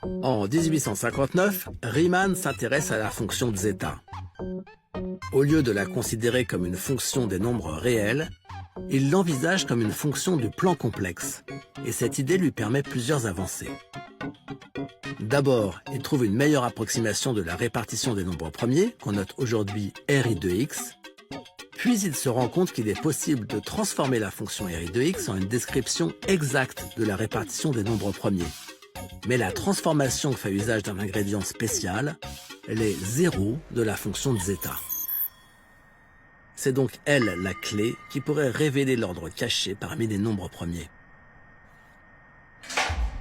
En 1859, Riemann s'intéresse à la fonction de zeta. Au lieu de la considérer comme une fonction des nombres réels, il l'envisage comme une fonction du plan complexe, et cette idée lui permet plusieurs avancées. D'abord, il trouve une meilleure approximation de la répartition des nombres premiers, qu'on note aujourd'hui Ri de x, puis il se rend compte qu'il est possible de transformer la fonction Ri de x en une description exacte de la répartition des nombres premiers. Mais la transformation fait usage d'un ingrédient spécial, les zéros de la fonction de zeta. C'est donc elle la clé qui pourrait révéler l'ordre caché parmi les nombres premiers.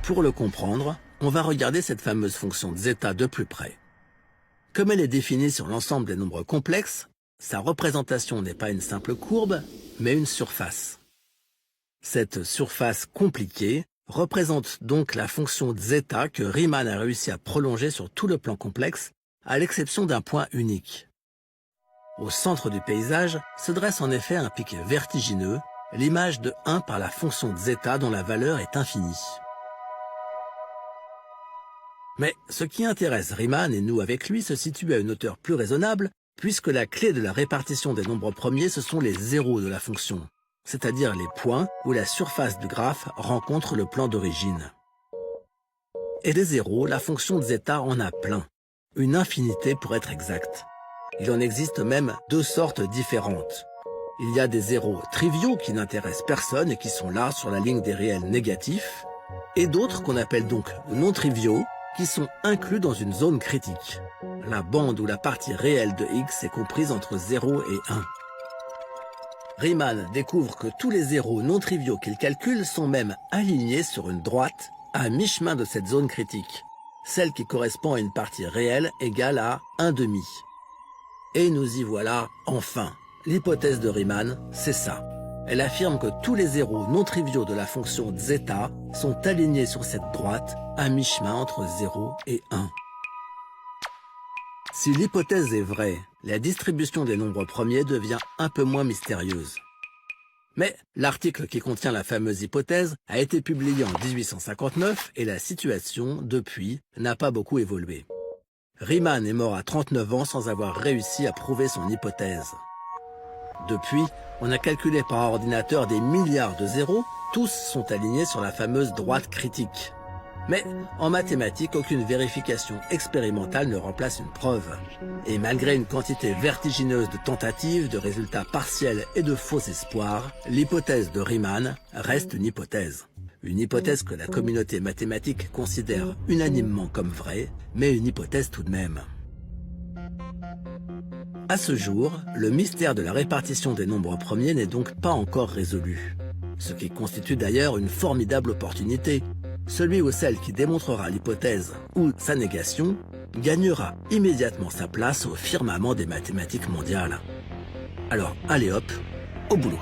Pour le comprendre, on va regarder cette fameuse fonction de zeta de plus près. Comme elle est définie sur l'ensemble des nombres complexes, sa représentation n'est pas une simple courbe, mais une surface. Cette surface compliquée représente donc la fonction de zeta que Riemann a réussi à prolonger sur tout le plan complexe, à l'exception d'un point unique. Au centre du paysage se dresse en effet un pic vertigineux, l'image de 1 par la fonction de zeta dont la valeur est infinie. Mais ce qui intéresse Riemann et nous avec lui se situe à une hauteur plus raisonnable, puisque la clé de la répartition des nombres premiers, ce sont les zéros de la fonction, c'est-à-dire les points où la surface du graphe rencontre le plan d'origine. Et les zéros, la fonction de zeta en a plein, une infinité pour être exact. Il en existe même deux sortes différentes. Il y a des zéros triviaux qui n'intéressent personne et qui sont là sur la ligne des réels négatifs, et d'autres qu'on appelle donc non triviaux, qui sont inclus dans une zone critique. La bande où la partie réelle de x est comprise entre 0 et 1. Riemann découvre que tous les zéros non triviaux qu'il calcule sont même alignés sur une droite à mi-chemin de cette zone critique, celle qui correspond à une partie réelle égale à 1/2. Et nous y voilà enfin. L'hypothèse de Riemann, c'est ça. Elle affirme que tous les zéros non triviaux de la fonction zeta sont alignés sur cette droite à mi-chemin entre 0 et 1. Si l'hypothèse est vraie, la distribution des nombres premiers devient un peu moins mystérieuse. Mais l'article qui contient la fameuse hypothèse a été publié en 1859 et la situation, depuis, n'a pas beaucoup évolué. Riemann est mort à 39 ans sans avoir réussi à prouver son hypothèse. Depuis, on a calculé par ordinateur des milliards de zéros, tous sont alignés sur la fameuse droite critique. Mais en mathématiques, aucune vérification expérimentale ne remplace une preuve. Et malgré une quantité vertigineuse de tentatives, de résultats partiels et de faux espoirs, l'hypothèse de Riemann reste une hypothèse. Une hypothèse que la communauté mathématique considère unanimement comme vraie, mais une hypothèse tout de même. À ce jour, le mystère de la répartition des nombres premiers n'est donc pas encore résolu. Ce qui constitue d'ailleurs une formidable opportunité. Celui ou celle qui démontrera l'hypothèse ou sa négation gagnera immédiatement sa place au firmament des mathématiques mondiales. Alors, allez hop, au boulot!